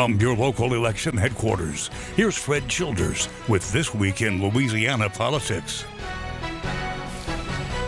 From your local election headquarters, here's Fred Childers with This Week in Louisiana Politics.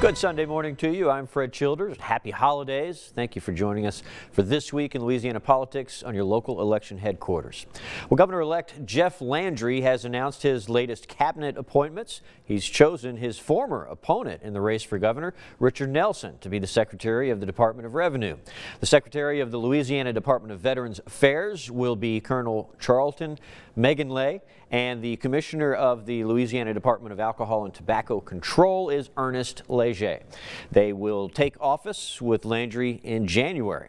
Good Sunday morning to you. I'm Fred Childers. Happy holidays. Thank you for joining us for This Week in Louisiana Politics on your local election headquarters. Well, Governor-elect Jeff Landry has announced his latest cabinet appointments. He's chosen his former opponent in the race for governor, Richard Nelson, to be the Secretary of the Department of Revenue. The Secretary of the Louisiana Department of Veterans Affairs will be Colonel Charlton Meganley, and the Commissioner of the Louisiana Department of Alcohol and Tobacco Control is Ernest Leger. They will take office with Landry in January.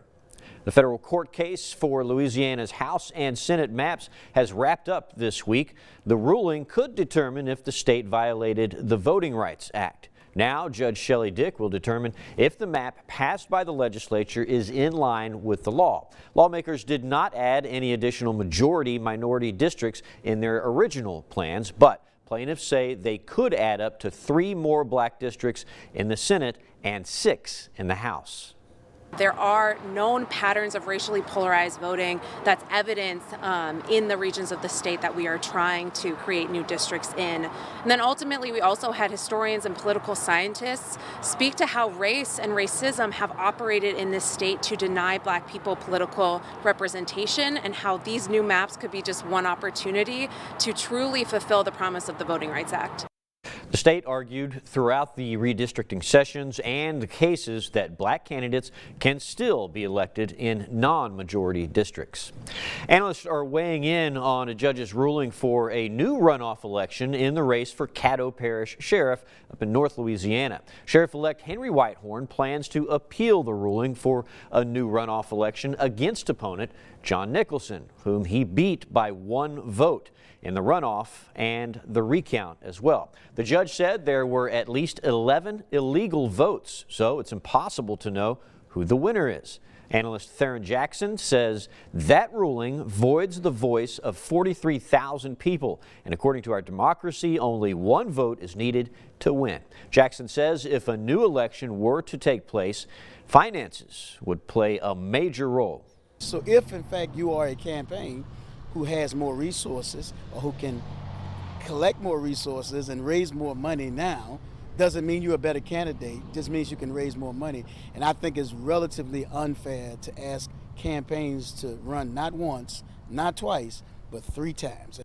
The federal court case for Louisiana's House and Senate maps has wrapped up this week. The ruling could determine if the state violated the Voting Rights Act. Now, Judge Shelley Dick will determine if the map passed by the legislature is in line with the law. Lawmakers did not add any additional majority-minority districts in their original plans, but plaintiffs say they could add up to 3 more black districts in the Senate and 6 in the House. There are known patterns of racially polarized voting that's evident in the regions of the state that we are trying to create new districts in. And then ultimately, we also had historians and political scientists speak to how race and racism have operated in this state to deny black people political representation, and how these new maps could be just one opportunity to truly fulfill the promise of the Voting Rights Act. The state argued throughout the redistricting sessions and the cases that black candidates can still be elected in non-majority districts. Analysts are weighing in on a judge's ruling for a new runoff election in the race for Caddo Parish Sheriff up in North Louisiana. Sheriff-elect Henry Whitehorn plans to appeal the ruling for a new runoff election against opponent John Nicholson, whom he beat by 1 vote in the runoff and the recount as well. The judge said there were at least 11 illegal votes, so it's impossible to know who the winner is. Analyst Theron Jackson says that ruling voids the voice of 43,000 people, and according to our democracy, only 1 vote is needed to win. Jackson says if a new election were to take place, finances would play a major role. So if in fact you are a campaign who has more resources or who can collect more resources and raise more money now, doesn't mean you're a better candidate, just means you can raise more money. And I think it's relatively unfair to ask campaigns to run not once, not twice, but 3 times.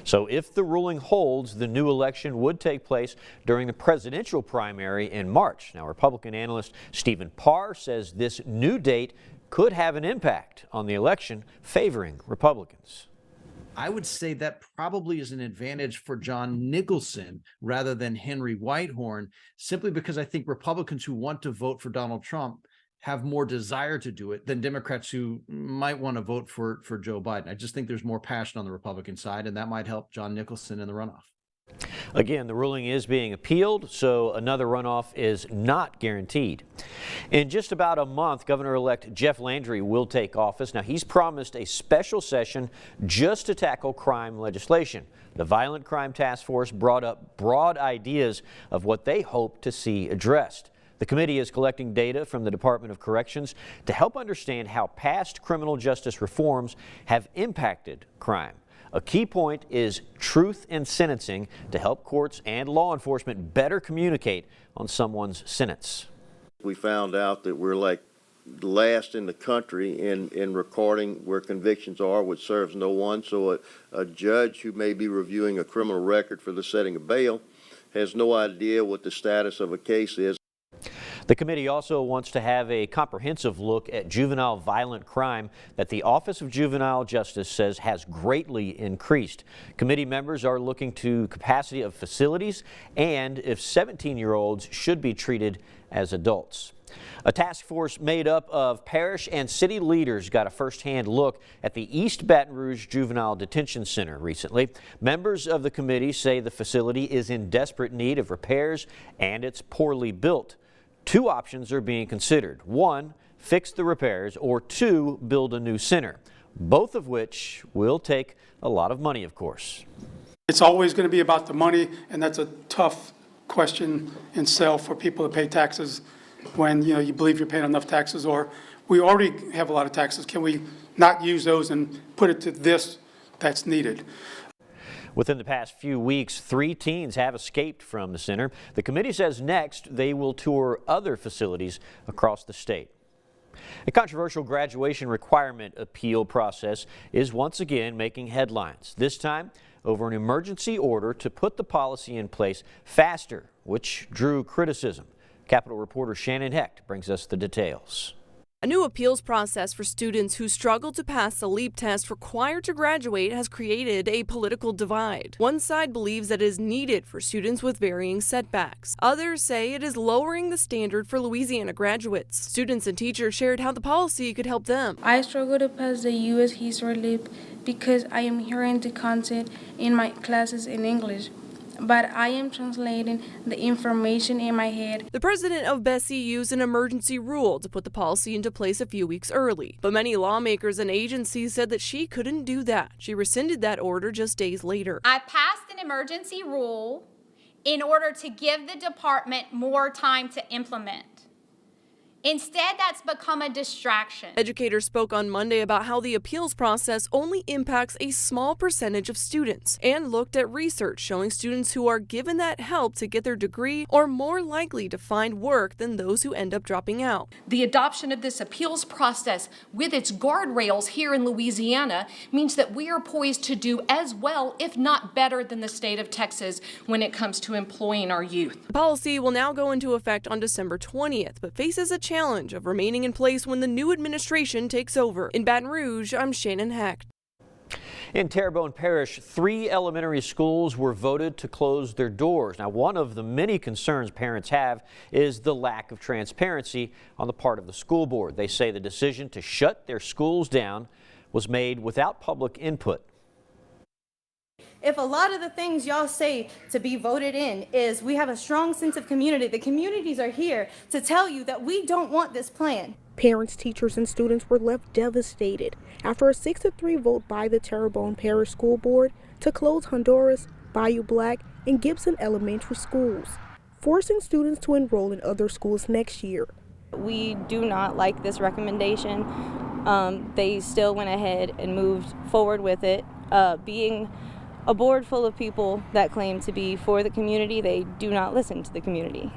So if the ruling holds, the new election would take place during the presidential primary in March. Now, Republican analyst Stephen Parr says this new date could have an impact on the election favoring Republicans. I would say that probably is an advantage for John Nicholson rather than Henry Whitehorn, simply because I think Republicans who want to vote for Donald Trump have more desire to do it than Democrats who might want to vote for Joe Biden. I just think there's more passion on the Republican side, and that might help John Nicholson in the runoff. Again, the ruling is being appealed, so another runoff is not guaranteed. In just about a month, Governor-elect Jeff Landry will take office. Now, he's promised a special session just to tackle crime legislation. The Violent Crime Task Force brought up broad ideas of what they hope to see addressed. The committee is collecting data from the Department of Corrections to help understand how past criminal justice reforms have impacted crime. A key point is truth in sentencing to help courts and law enforcement better communicate on someone's sentence. We found out that we're like last in the country in recording where convictions are, which serves no one. So a judge who may be reviewing a criminal record for the setting of bail has no idea what the status of a case is. The committee also wants to have a comprehensive look at juvenile violent crime that the Office of Juvenile Justice says has greatly increased. Committee members are looking to capacity of facilities and if 17-year-olds should be treated as adults. A task force made up of parish and city leaders got a first-hand look at the East Baton Rouge Juvenile Detention Center recently. Members of the committee say the facility is in desperate need of repairs and it's poorly built. 2 options are being considered. 1, fix the repairs, or 2, build a new center, both of which will take a lot of money, of course. It's always going to be about the money, and that's a tough question in itself for people to pay taxes when you believe you're paying enough taxes, or We already have a lot of taxes. Can we not use those and put it to this that's needed? Within the past few weeks, 3 teens have escaped from the center. The committee says next they will tour other facilities across the state. A controversial graduation requirement appeal process is once again making headlines, this time over an emergency order to put the policy in place faster, which drew criticism. Capitol reporter Shannon Hecht brings us the details. A new appeals process for students who struggle to pass the LEAP test required to graduate has created a political divide. One side believes that it is needed for students with varying setbacks. Others say it is lowering the standard for Louisiana graduates. Students and teachers shared how the policy could help them. I struggle to pass the U.S. History LEAP because I am hearing the content in my classes in English, but I am translating the information in my head. The president of Bessie used an emergency rule to put the policy into place a few weeks early, but many lawmakers and agencies said that she couldn't do that. She rescinded that order just days later. I passed an emergency rule in order to give the department more time to implement. Instead, that's become a distraction. Educators spoke on Monday about how the appeals process only impacts a small percentage of students and looked at research showing students who are given that help to get their degree are more likely to find work than those who end up dropping out. The adoption of this appeals process with its guardrails here in Louisiana means that we are poised to do as well, if not better, than the state of Texas when it comes to employing our youth. The policy will now go into effect on December 20th, but faces a challenge of remaining in place when the new administration takes over. In Baton Rouge, I'm Shannon Hecht. In Terrebonne Parish, 3 elementary schools were voted to close their doors. Now, one of the many concerns parents have is the lack of transparency on the part of the school board. They say the decision to shut their schools down was made without public input. If a lot of the things y'all say to be voted in is we have a strong sense of community, the communities are here to tell you that we don't want this plan. Parents, teachers, and students were left devastated after a 6-3 vote by the Terrebonne Parish School Board to close Honduras, Bayou Black, and Gibson elementary schools, forcing students to enroll in other schools next year. We do not like this recommendation. They still went ahead and moved forward with it. Being a board full of people that claim to be for the community, they do not listen to the community.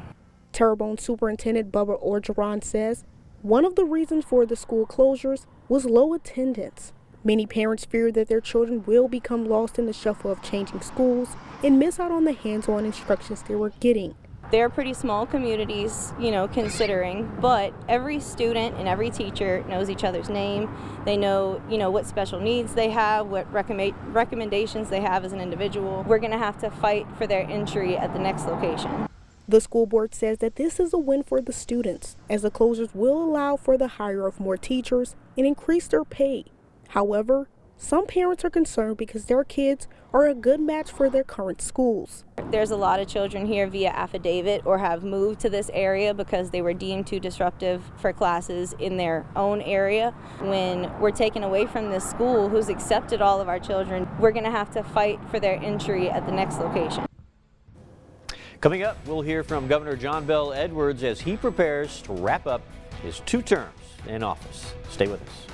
Terrebonne Superintendent Bubba Orgeron says one of the reasons for the school closures was low attendance. Many parents fear that their children will become lost in the shuffle of changing schools and miss out on the hands-on instructions they were getting. They're pretty small communities, considering, but every student and every teacher knows each other's name. They know, what special needs they have, what recommendations they have as an individual. We're going to have to fight for their entry at the next location. The school board says that this is a win for the students, as the closures will allow for the hire of more teachers and increase their pay. However, some parents are concerned because their kids are a good match for their current schools. There's a lot of children here via affidavit or have moved to this area because they were deemed too disruptive for classes in their own area. When we're taken away from this school who's accepted all of our children, we're going to have to fight for their entry at the next location. Coming up, we'll hear from Governor John Bel Edwards as he prepares to wrap up his 2 terms in office. Stay with us.